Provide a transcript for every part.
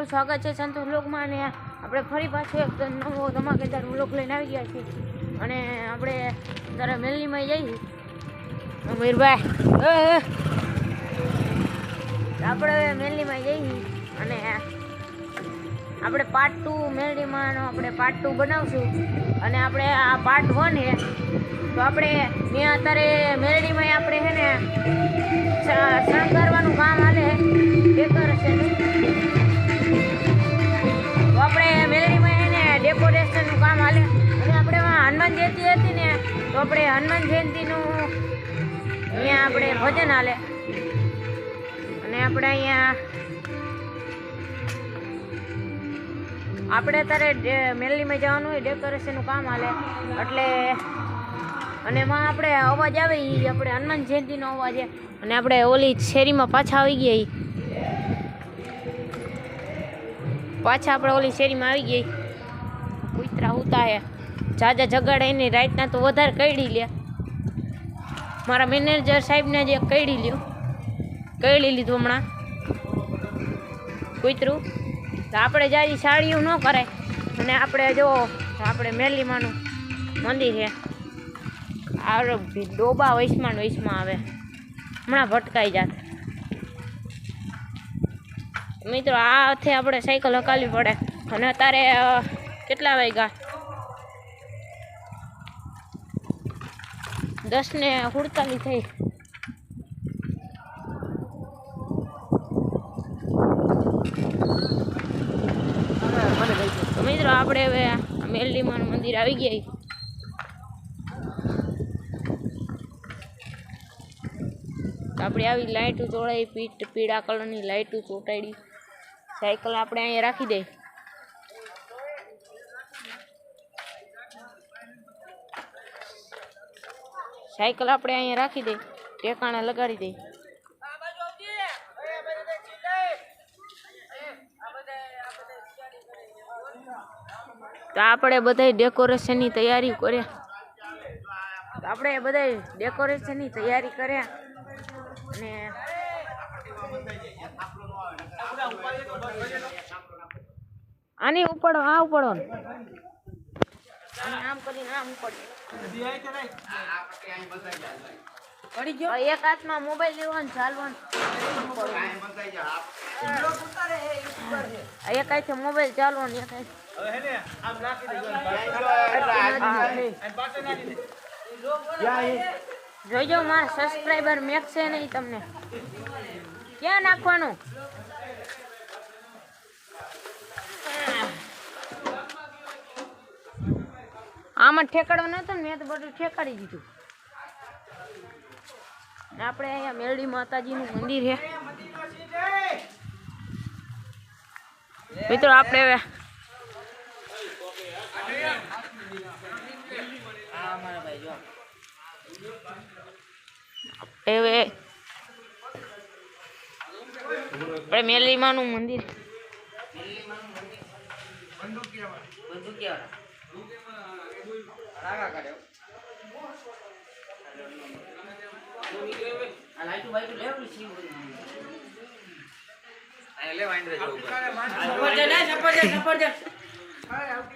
તમારું સ્વાગત છે સંતોષ વ્લોગમાં. અને આપણે ફરી પાછો એક નવો ધમાકેદાર વ્લોગ લઈને આવી ગયા છીએ. અને આપણે તારા મેલનીમાં જઈએ મીરભાઈ, આપણે મેલનીમાં જઈએ અને આપણે પાર્ટ 2 મેલડીમાંનો આપણે પાર્ટ 2 બનાવશું. અને આપણે આ પાર્ટ 1 છે તો આપણે મેં અત્યારે મેલડીમાં આપણે છે ને શણગારવાનું કામ હાલે ડેકોરેશનનું. તો આપણે મેલડીમાં એને ડેકોરેશનનું કામ હાલે. અને આપણે હનુમાન જયંતિ હતી ને તો આપણે હનુમાન જયંતિનું અહીંયા આપણે ભજન હાલે. અને આપણે અહીંયા આપણે અત્યારે મેલડીમાં જવાનું હોય ડેકોરેશનનું કામ હાલે એટલે. અને એમાં આપણે અવાજ આવે એ આપણે હનુમાન જયંતિનો અવાજ છે. અને આપણે ઓલી શેરીમાં પાછા આવી ગયા, આપણે ઓલી શેરીમાં આવી ગયા. કૂતરા ઉતા હે જાજા જગાડે એની રાઈટના તો વધારે કઈડી લે. મારા મેનેજર સાહેબને જે કઈડી લીધું હમણાં કૂતરું. તો આપણે જાજી સાડીઓ ન કરાય. અને આપણે જો આપણે મેલડીમાંનું મંદિર છે આ ડોબા વૈશમાં આવે, હમણાં ભટકાઈ જાત. મિત્રો આથી આપણે સાયકલ હકાલવી પડે. અને અત્યારે કેટલા વાગ્યા? 10:47 થઈ. તો મિત્રો આપણે હવે મેલડીમાંનું મંદિર આવી ગયા. આપણે આવી લાઈટો ચોડાવી, પીળા કલરની લાઈટો ચોટાડી. સાયકલ આપણે અહીંયા રાખી દઈએ. સાયકલ આપણે અહીંયા રાખી દઈએ, ટેકાણા લગાડી દઈએ. તો આપણે બધા ડેકોરેશનની તૈયારી કર્યા. અને આની ઉપાડો, આ ઉપાડો ને આમ કરીને આમ ઉપાડો. એક હાથમાં મોબાઈલ લેવાનો ચાલવાનો, એક હાથે મોબાઈલ ચાલવાનો, એક હાથે જોઈજો. મારા સબસ્ક્રાઈબર મેકશે નહીં તમને. ક્યાં નાખવાનું? આમાં ઠેકાડવા નતો ને, મેં તો બધું ઠેકાડી દીધું. આપણે અહીંયા મેલડી માતાજીનું મંદિર છે મિત્રો. આપણે હવે આપણે મેલડીમાંનું મંદિર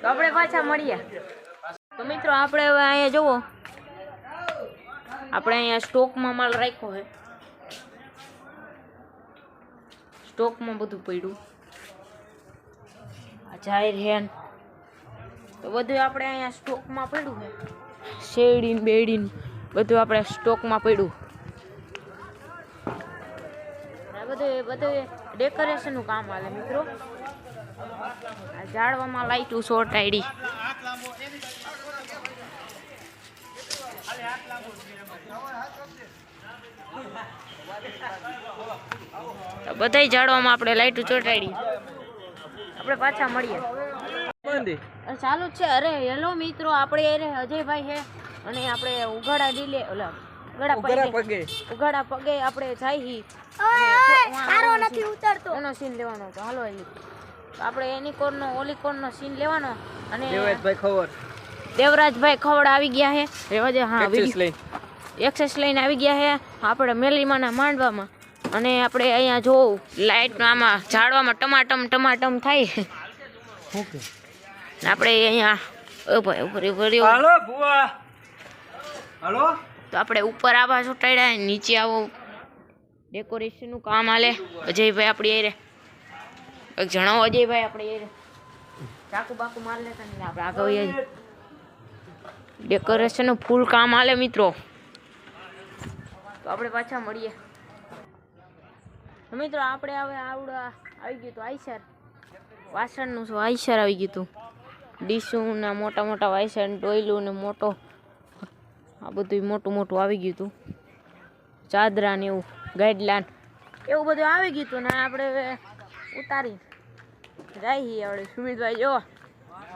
તો આપણે પાછા મળીએ. તો મિત્રો આપણે હવે અહીંયા જુઓ, આપણે અહીંયા સ્ટોકમાં માલ રાખ્યો છે. સ્ટોકમાં બધું પડ્યું, જાહેર હેન તો બધું આપણે અહીંયા સ્ટોકમાં પડ્યું છે. શેરડીન બેડીન બધું આપણે સ્ટોકમાં પડ્યું. બધું ડેકોરેશનનું કામ હાલે મિત્રો. આ ઝાડવામાં લાઈટું ચોટાડી. બધાય ઝાડવામાં આપણે લાઈટું ચોટાડી. આપણે પાછા મળીએ. ચાલુ જ છે. અરે હેલો મિત્રો, આપણે અરે અજયભાઈ છે અને આપણે ઉઘાડા ડીલે ઉઘાડા પગે આપણે જાય. સારો નથી ઉતરતો એનો સીન લેવાનો હતો. હાલો આપણે એની કોરનો ઓલી કોરનો સીન લેવાનો. અને દેવરાજભાઈ ખવડ આવી ગયા છે. હા, એક્સેસ લઈને આવી ગયા છે આપણે મેલડીમાંના માંડવામાં. અને આપણે અહીંયા જો લાઇટમાં આમાં ઝાડવામાં ટમાટમ થાય. ઓકે આપણે અહીંયા હાલો ભુવા હાલો. તો આપણે ઉપર આવા ચોટાડ્યા, નીચે આવો ડેકોરેશનનું કામ હાલે. અજયભાઈ આપણી એ એક જણાવો અજયભાઈ આપણે એ ચાકુ બાકુ માર લેતા ને આપણે આગળ ડેકોરેશનનું ફૂલ કામ હાલે મિત્રો. તો આપણે પાછા મળીએ. મિત્રો આપણે હવે આવડા આવી ગયું હતું આઈસર વાસણનું શું આઈસર આવી ગયું હતું. ડીશું ને મોટા વાસણ, ડોયલું ને મોટો આ બધું મોટું આવી ગયું હતું. ચાદરા ને એવું ગાઈડલાન એવું બધું આવી ગયું હતું ને આપણે હવે ઉતારી જાય. આપણે સુમિતભાઈ જો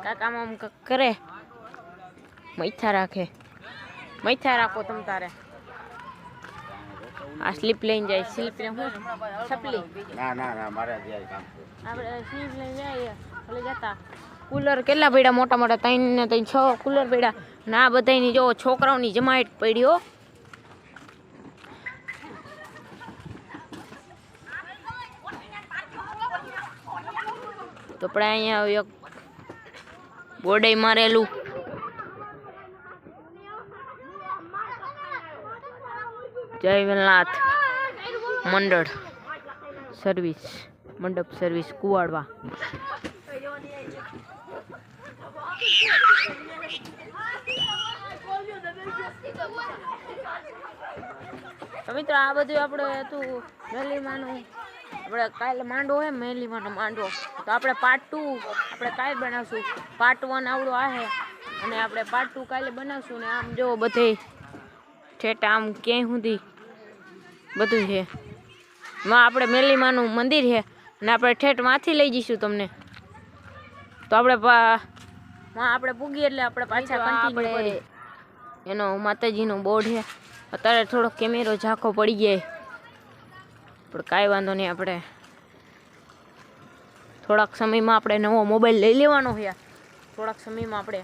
કાકામાં આમ કરે મૈથા રાખો તમ તારે. આ સ્લીપ લઈને જાય. સ્લીપ ને હું છપલી આપણે સ્લીપ લઈને જાય ભલે જતા. કુલર કેટલા પડ્યા મોટા 3 ને 6 કુલર પડ્યા ને આ બધાની જો છોકરાઓની જમાયટ પડી હો. તો આપણે અહીંયા એક બોર્ડે મારેલું. જય વેલનાથ મંડપ સર્વિસ કુવાડવા. તો મિત્રો આ બધું આપણે હતું મેલીમાનું. આપણે કાલે માંડવો હોય મેલીમાનો માંડવો. તો આપણે પાર્ટ 2 આપણે કાલે બનાવશું. પાર્ટ 1 આવડો આવે અને આપણે પાર્ટ 2 કાલે બનાવશું. ને આમ જો બધે ઠેઠ આમ ક્યાંય સુધી બધું છે. આપણે મેલીમાનું મંદિર છે અને આપણે ઠેઠ માંથી લઈ જઈશું તમને. તો આપણે પૂગીએ એટલે આપણે પાછા કન્ટિન્યુ કરીએ. એનો માતાજીનો બોર્ડ છે. અત્યારે થોડોક કેમેરો ઝાંખો પડી જાય પણ કાંઈ વાંધો નહીં. આપણે થોડાક સમયમાં આપણે નવો મોબાઈલ લઈ લેવાનો છે. થોડાક સમયમાં આપણે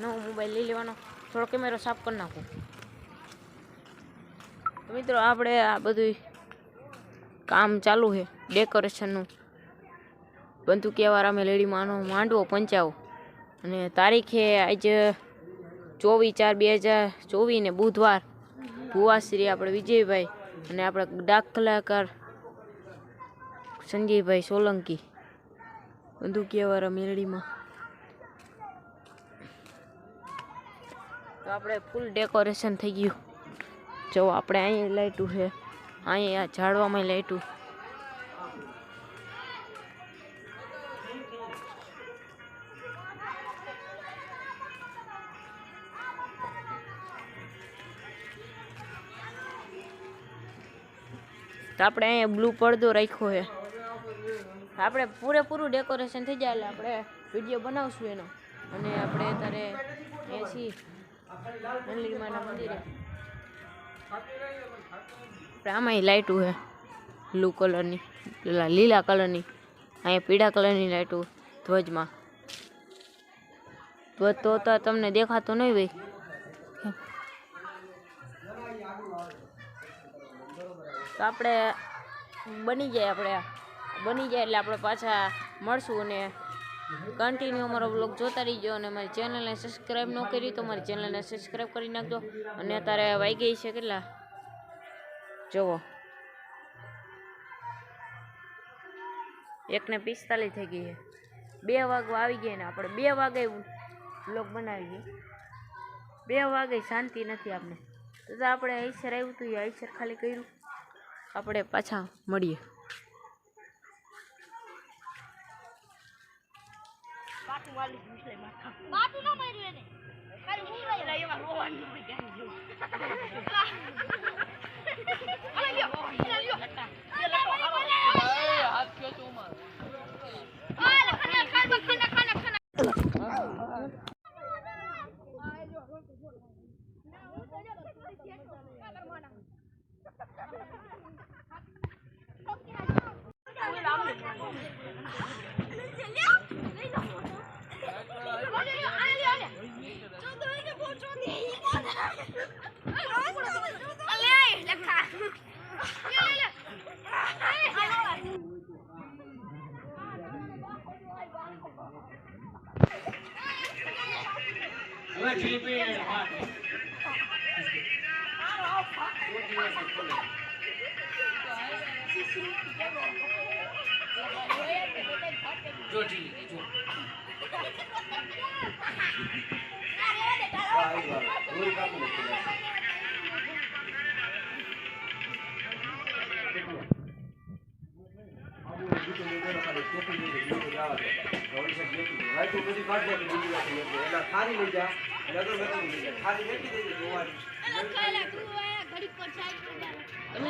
નવો મોબાઈલ લઈ લેવાનો. થોડો કેમેરો સાફ કરી નાખું. તો મિત્રો આપણે આ બધું કામ ચાલુ છે ડેકોરેશનનું. બંધુકિયાવાળા મેલેડીમાંનો માંડવો પંચાવો અને તારીખે આજે 24/4/2024 ને બુધવાર. ભુવાશ્રી આપણે વિજયભાઈ અને આપણે ડાક કલાકાર સંજયભાઈ સોલંકી બંધુકિયાવાળા મેલડીમાં. તો આપણે ફૂલ ડેકોરેશન થઈ ગયું. જો આપણે અહીંયા લાઈટું છે, અહીંયા ઝાડવામાં લાઈટું. તો આપણે અહીંયા બ્લુ પડદો રાખ્યો છે. આપણે પૂરેપૂરું ડેકોરેશન થઈ જાય એટલે આપણે વિડીયો બનાવશું એનો. અને આપણે અત્યારે એસી મંદિરમાં મંદિરે આપણે આમાં લાઇટું છે બ્લુ કલરની, લીલા કલરની, અહીંયા પીળા કલરની લાઇટું ધ્વજમાં. ધ્વજ તો તમને દેખાતો નહીં ભાઈ. તો આપણે બની જાય એટલે આપણે પાછા મળશું. અને કન્ટિન્યુ અમારો બ્લોગ જોતા રહીજો. અને મારી ચેનલને સબસ્ક્રાઈબ ન કરી તો મારી ચેનલને સબસ્ક્રાઈબ કરી નાખજો. અને અત્યારે વાગી છે કેટલા જુઓ 1:45 થઈ ગઈ છે. 2 વાગવા આવી ગયા ને આપણે 2 વાગે બ્લોગ બનાવીએ. 2 વાગે શાંતિ નથી આપણે. તો આપણે આઈસર આવ્યું હતું, એ આઈસર ખાલી કર્યું. આપણે પાછા મળીએ.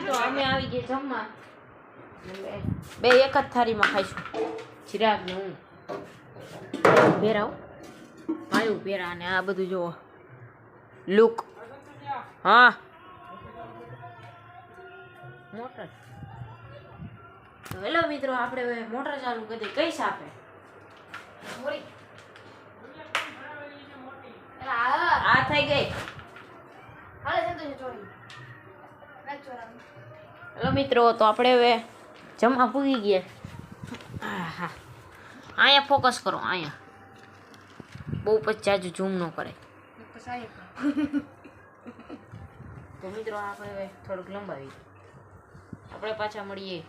તો અમે આવી ગયા જમવા. બે એક જ થાળીમાં ખાઈશું. ચિરાગ ને હું પહેરાવ આવ્યું પહેરા અને આ બધું જુઓ લુક. હા મોટર. હેલો મિત્રો, આપણે હવે મોટર ચાલુ કરી કઈ સાપે આ થઈ ગઈ. હેલો મિત્રો, તો આપણે હવે જમવા પૂગી ગયા. હા અહીંયા ફોકસ કરો, અહીંયા બહુ પછી જાજુ ઝૂમ ન કરે. તો મિત્રો આપણે હવે થોડુંક લંબાવી, આપણે પાછા મળીએ